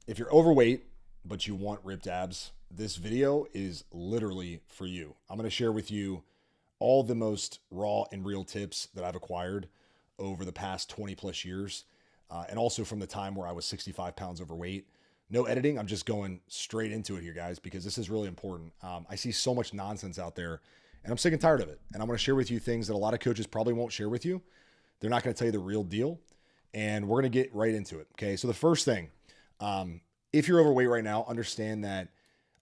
If you're overweight, but you want ripped abs, this video is literally for you. I'm going to share with you all the most raw and real tips that I've acquired over the past 20 plus years. And also from the time where I was 65 pounds overweight. No editing. I'm just going straight into it here, guys, because this is really important. I see so much nonsense out there and I'm sick and tired of it. And I'm going to share with you things that a lot of coaches probably won't share with you. They're not going to tell you the real deal. And we're going to get right into it. Okay. So the first thing, if you're overweight right now, understand that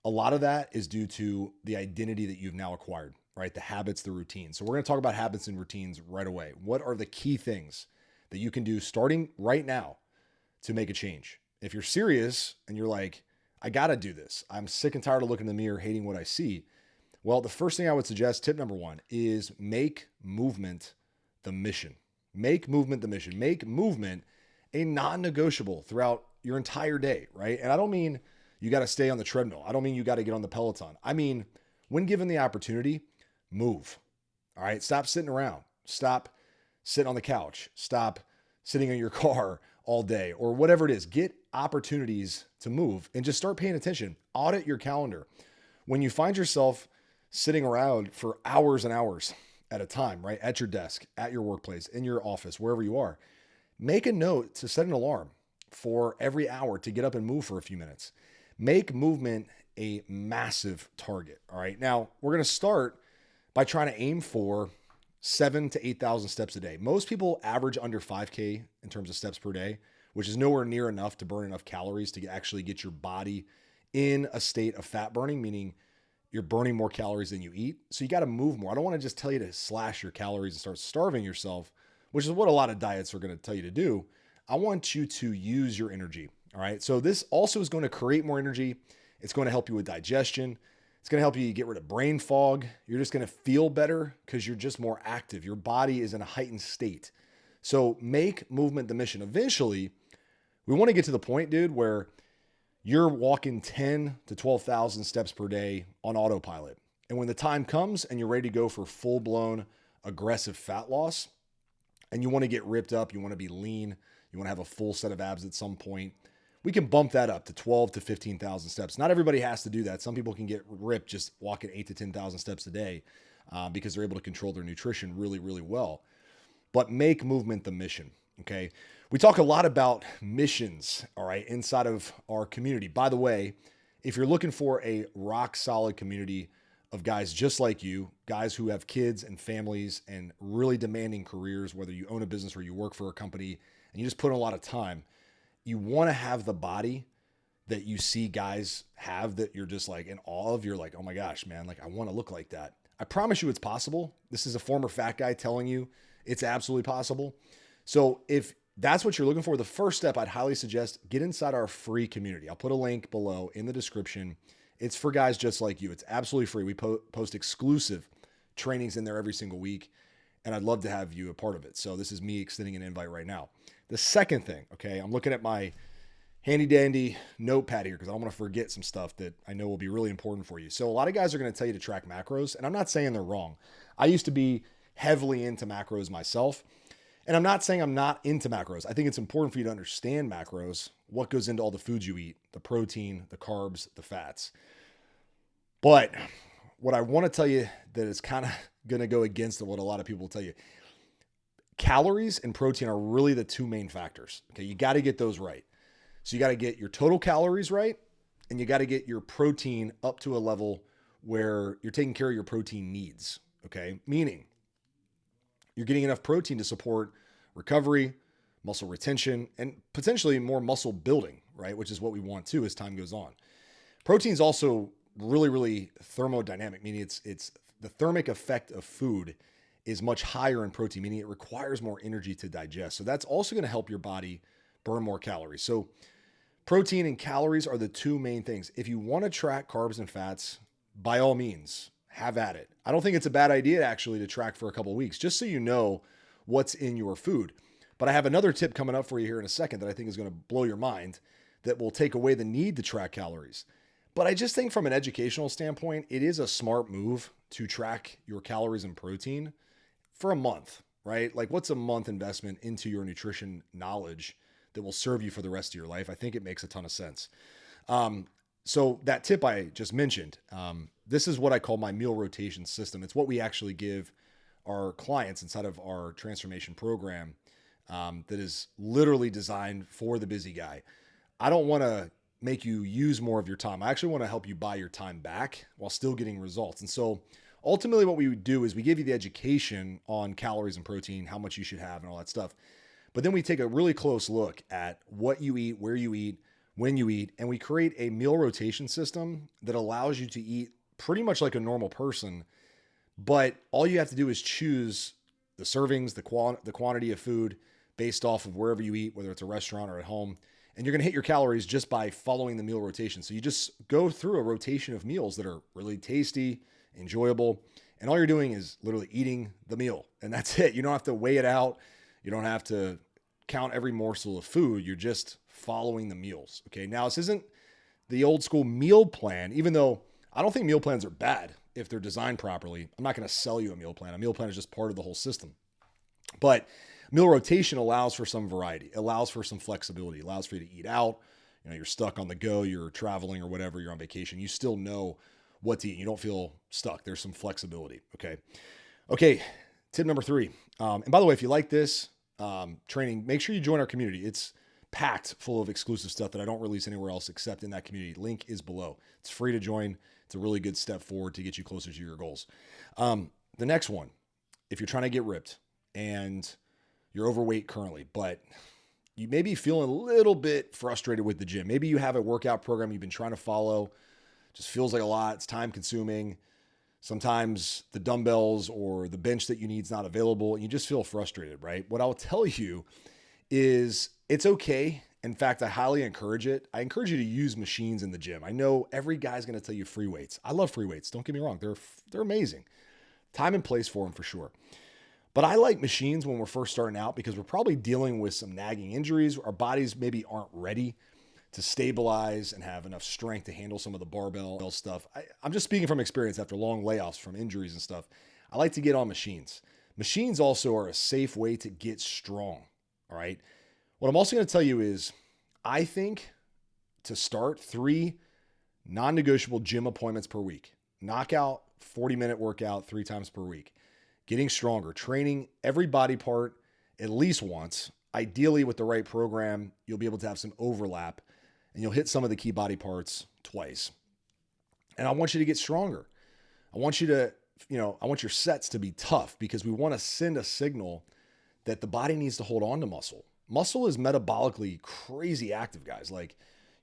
a lot of that is due to the identity that you've now acquired, right? The habits, the routines. So we're going to talk about habits and routines right away. What are the key things that you can do starting right now to make a change? If you're serious and you're like, I got to do this, I'm sick and tired of looking in the mirror, hating what I see. Well, the first thing I would suggest, tip number one, is make movement the mission. Make movement the mission. Make movement a non-negotiable throughout your entire day, right? And I don't mean you got to stay on the treadmill. I don't mean you got to get on the Peloton. I mean, when given the opportunity, move. All right. Stop sitting around. Stop sitting on the couch. Stop sitting in your car all day or whatever it is. Get opportunities to move and just start paying attention. Audit your calendar. When you find yourself sitting around for hours and hours at a time, right? At your desk, at your workplace, in your office, wherever you are, make a note to set an alarm for every hour to get up and move for a few minutes. Make movement a massive target. All right. Now we're going to start by trying to aim for 7,000 to 8,000 steps a day. Most people average under 5K in terms of steps per day, which is nowhere near enough to burn enough calories to actually get your body in a state of fat burning, meaning you're burning more calories than you eat. So you got to move more. I don't want to just tell you to slash your calories and start starving yourself, which is what a lot of diets are going to tell you to do. I want you to use your energy. All right. So this also is going to create more energy. It's going to help you with digestion. It's going to help you get rid of brain fog. You're just going to feel better because you're just more active. Your body is in a heightened state. So make movement the mission. Eventually, we want to get to the point, dude, where you're walking 10 to 12,000 steps per day on autopilot. And when the time comes and you're ready to go for full-blown aggressive fat loss and you want to get ripped up, you want to be lean, you want to have a full set of abs at some point, we can bump that up to 12 to 15,000 steps. Not everybody has to do that. Some people can get ripped just walking 8 to 10,000 steps a day because they're able to control their nutrition really, really well. But make movement the mission, okay? We talk a lot about missions, all right, inside of our community. By the way, if you're looking for a rock solid community of guys just like you, guys who have kids and families and really demanding careers, whether you own a business or you work for a company and you just put in a lot of time, you want to have the body that you see guys have that you're just like in awe of. You're like, oh my gosh, man, like I want to look like that. I promise you it's possible. This is a former fat guy telling you it's absolutely possible. So if that's what you're looking for, the first step I'd highly suggest, get inside our free community. I'll put a link below in the description. It's for guys just like you. It's absolutely free. We post exclusive trainings in there every single week, and I'd love to have you a part of it. So this is me extending an invite right now. The second thing, okay, I'm looking at my handy dandy notepad here because I don't want to forget some stuff that I know will be really important for you. So a lot of guys are going to tell you to track macros, and I'm not saying they're wrong. I used to be heavily into macros myself, and I'm not saying I'm not into macros. I think it's important for you to understand macros, what goes into all the foods you eat, the protein, the carbs, the fats. But what I want to tell you that is kind of going to go against what a lot of people will tell you, calories and protein are really the two main factors. Okay. You got to get those right. So you got to get your total calories right. And you got to get your protein up to a level where you're taking care of your protein needs. Okay. Meaning you're getting enough protein to support recovery, muscle retention, and potentially more muscle building, right? Which is what we want too as time goes on. Protein is also really, really thermodynamic, meaning it's the thermic effect of food is much higher in protein, meaning it requires more energy to digest. So that's also going to help your body burn more calories. So protein and calories are the two main things. If you want to track carbs and fats, by all means, have at it. I don't think it's a bad idea actually to track for a couple of weeks, just so you know what's in your food. But I have another tip coming up for you here in a second that I think is going to blow your mind that will take away the need to track calories. But I just think from an educational standpoint, it is a smart move to track your calories and protein for a month, right? Like what's a month investment into your nutrition knowledge that will serve you for the rest of your life. I think it makes a ton of sense. So that tip I just mentioned, this is what I call my meal rotation system. It's what we actually give our clients inside of our transformation program, that is literally designed for the busy guy. I don't want to make you use more of your time. I actually want to help you buy your time back while still getting results. And so ultimately what we would do is we give you the education on calories and protein, how much you should have and all that stuff. But then we take a really close look at what you eat, where you eat, when you eat, and we create a meal rotation system that allows you to eat pretty much like a normal person, but all you have to do is choose the servings, the quantity of food based off of wherever you eat, whether it's a restaurant or at home. And you're going to hit your calories just by following the meal rotation. So you just go through a rotation of meals that are really tasty, enjoyable, and all you're doing is literally eating the meal. And that's it. You don't have to weigh it out. You don't have to count every morsel of food. You're just following the meals. Okay. Now, this isn't the old school meal plan, even though I don't think meal plans are bad if they're designed properly. I'm not going to sell you a meal plan. A meal plan is just part of the whole system. But meal rotation allows for some variety, allows for some flexibility, allows for you to eat out. You know, you're stuck on the go, you're traveling or whatever, you're on vacation. You still know what to eat. You don't feel stuck. There's some flexibility. Okay. Tip number 3. And by the way, if you like this training, make sure you join our community. It's packed full of exclusive stuff that I don't release anywhere else except in that community. Link is below. It's free to join. It's a really good step forward to get you closer to your goals. The next one, if you're trying to get ripped and you're overweight currently, but you may be feeling a little bit frustrated with the gym. Maybe you have a workout program you've been trying to follow, just feels like a lot. It's time consuming. Sometimes the dumbbells or the bench that you need is not available and you just feel frustrated, right? What I'll tell you is it's okay. In fact, I highly encourage it. I encourage you to use machines in the gym. I know every guy's going to tell you free weights. I love free weights. Don't get me wrong. They're amazing. Time and place for them for sure. But I like machines when we're first starting out because we're probably dealing with some nagging injuries. Our bodies maybe aren't ready to stabilize and have enough strength to handle some of the barbell stuff. I'm just speaking from experience after long layoffs from injuries and stuff. I like to get on machines. Machines also are a safe way to get strong. All right. What I'm also going to tell you is I think to start 3 non-negotiable gym appointments per week, knock out 40-minute workout 3 times per week, getting stronger, training every body part at least once. Ideally with the right program, you'll be able to have some overlap and you'll hit some of the key body parts twice. And I want you to get stronger. I want you to, I want your sets to be tough because we want to send a signal that the body needs to hold on to muscle. Muscle is metabolically crazy active, guys.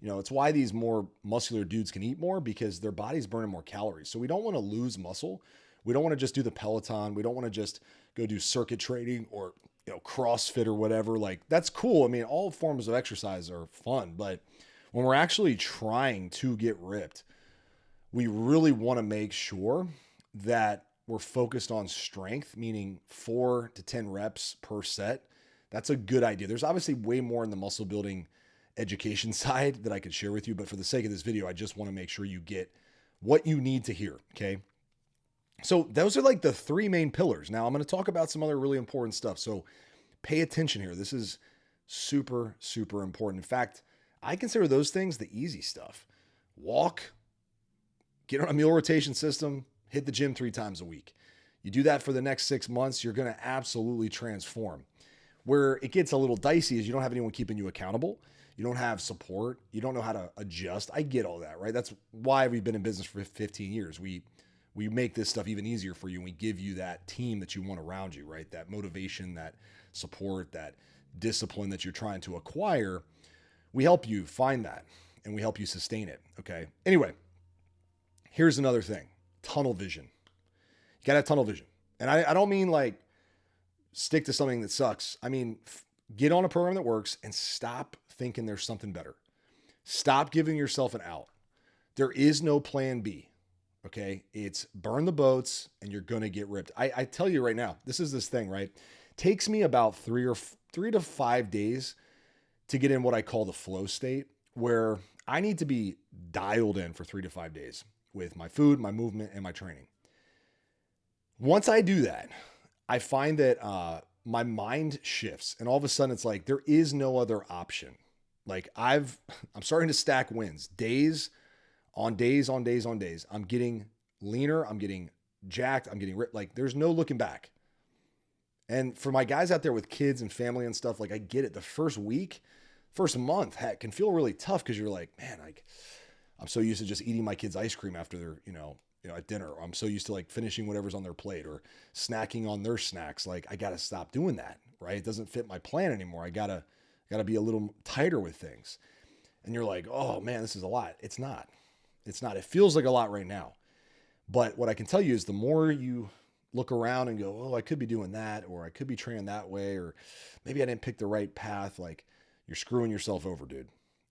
It's why these more muscular dudes can eat more because their body's burning more calories. So we don't want to lose muscle. We don't want to just do the Peloton. We don't want to just go do circuit training or, CrossFit or whatever. That's cool. I mean, all forms of exercise are fun, but when we're actually trying to get ripped, we really want to make sure that we're focused on strength, meaning 4 to 10 reps per set. That's a good idea. There's obviously way more in the muscle building education side that I could share with you, but for the sake of this video, I just want to make sure you get what you need to hear. Okay. So those are the 3 main pillars. Now I'm going to talk about some other really important stuff. So pay attention here. This is super, super important. In fact, I consider those things the easy stuff. Walk, get on a meal rotation system, hit the gym 3 times a week. You do that for the next 6 months, you're going to absolutely transform. Where it gets a little dicey is you don't have anyone keeping you accountable. You don't have support. You don't know how to adjust. I get all that, right? That's why we've been in business for 15 years. We make this stuff even easier for you. And we give you that team that you want around you, right? That motivation, that support, that discipline that you're trying to acquire. We help you find that and we help you sustain it. Okay. Anyway, here's another thing. Tunnel vision. You got to have tunnel vision. And I don't mean stick to something that sucks. I mean, get on a program that works and stop thinking there's something better. Stop giving yourself an out. There is no plan B. Okay. It's burn the boats and you're going to get ripped. I tell you right now, this thing, right? Takes me about 3 to 5 days to get in what I call the flow state, where I need to be dialed in for 3 to 5 days with my food, my movement, and my training. Once I do that, I find that my mind shifts and all of a sudden it's like, there is no other option. Like I'm starting to stack wins, days on days on days on days. I'm getting leaner. I'm getting jacked. I'm getting ripped. Like there's no looking back. And for my guys out there with kids and family and stuff, like I get it. The first week, first month, heck, can feel really tough because you're like, man, like I'm so used to just eating my kids' ice cream after they're, at dinner. Or I'm so used to like finishing whatever's on their plate or snacking on their snacks. Like I got to stop doing that, right? It doesn't fit my plan anymore. I gotta be a little tighter with things. And you're like, oh man, this is a lot. It's not. It's not. It feels like a lot right now. But what I can tell you is the more you look around and go, oh, I could be doing that, or I could be training that way, or maybe I didn't pick the right path. Like you're screwing yourself over, dude.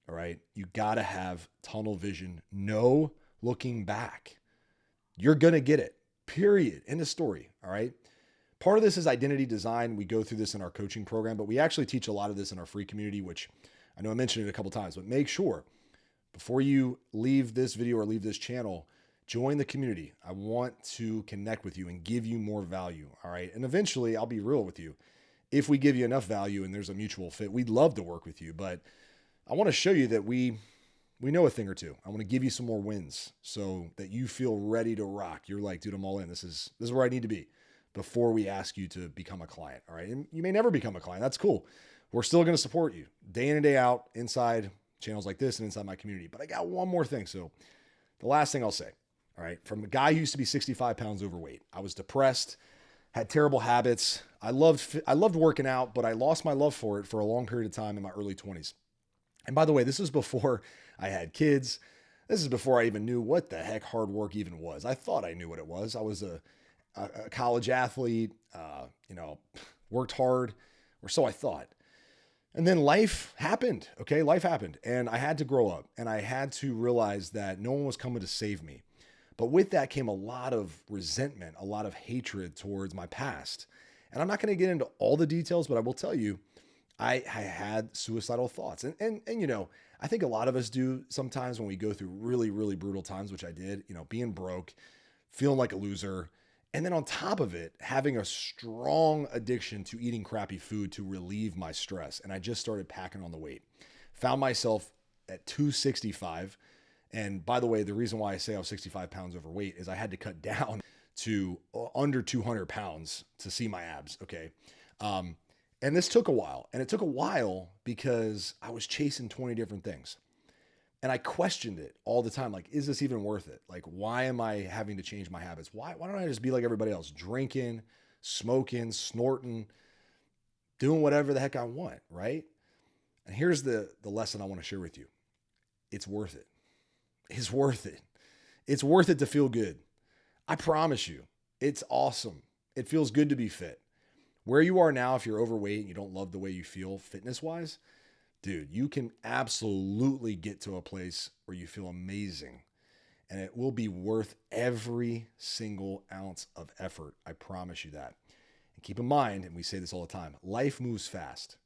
All right. You got to have tunnel vision. No looking back. You're going to get it, period. End of story. All right. Part of this is identity design. We go through this in our coaching program, but we actually teach a lot of this in our free community, which I know I mentioned it a couple of times, but make sure before you leave this video or leave this channel, join the community. I want to connect with you and give you more value. All right. And eventually I'll be real with you. If we give you enough value and there's a mutual fit, we'd love to work with you, but I want to show you that we know a thing or two. I want to give you some more wins so that you feel ready to rock. You're like, dude, I'm all in. This is where I need to be before we ask you to become a client. All right. And you may never become a client. That's cool. We're still going to support you day in and day out inside channels like this and inside my community. But I got one more thing. So the last thing I'll say, all right, from a guy who used to be 65 pounds overweight, I was depressed, had terrible habits. I loved working out, but I lost my love for it for a long period of time in my early 20s. And by the way, this was before I had kids. This is before I even knew what the heck hard work even was. I thought I knew what it was. I was a college athlete, worked hard, or so I thought. And then life happened. Okay. Life happened and I had to grow up and I had to realize that no one was coming to save me. But with that came a lot of resentment, a lot of hatred towards my past. And I'm not going to get into all the details, but I will tell you, I had suicidal thoughts. And I think a lot of us do sometimes when we go through really, really brutal times, which I did, being broke, feeling like a loser. And then on top of it, having a strong addiction to eating crappy food to relieve my stress. And I just started packing on the weight. Found myself at 265. And by the way, the reason why I say I was 65 pounds overweight is I had to cut down to under 200 pounds to see my abs. Okay. And this took a while. And it took a while because I was chasing 20 different things. And I questioned it all the time. Like, is this even worth it? Like, why am I having to change my habits? Why don't I just be like everybody else? Drinking, smoking, snorting, doing whatever the heck I want, right? And here's the lesson I want to share with you. It's worth it. It's worth it. It's worth it to feel good. I promise you, it's awesome. It feels good to be fit. Where you are now, if you're overweight and you don't love the way you feel fitness-wise, dude, you can absolutely get to a place where you feel amazing. And it will be worth every single ounce of effort. I promise you that. And keep in mind, and we say this all the time, life moves fast.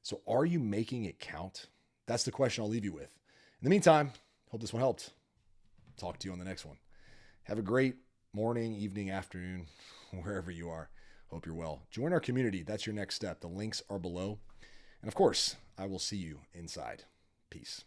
So are you making it count? That's the question I'll leave you with. In the meantime, hope this one helped. Talk to you on the next one. Have a great morning, evening, afternoon, wherever you are. Hope you're well. Join our community. That's your next step. The links are below. And of course, I will see you inside. Peace.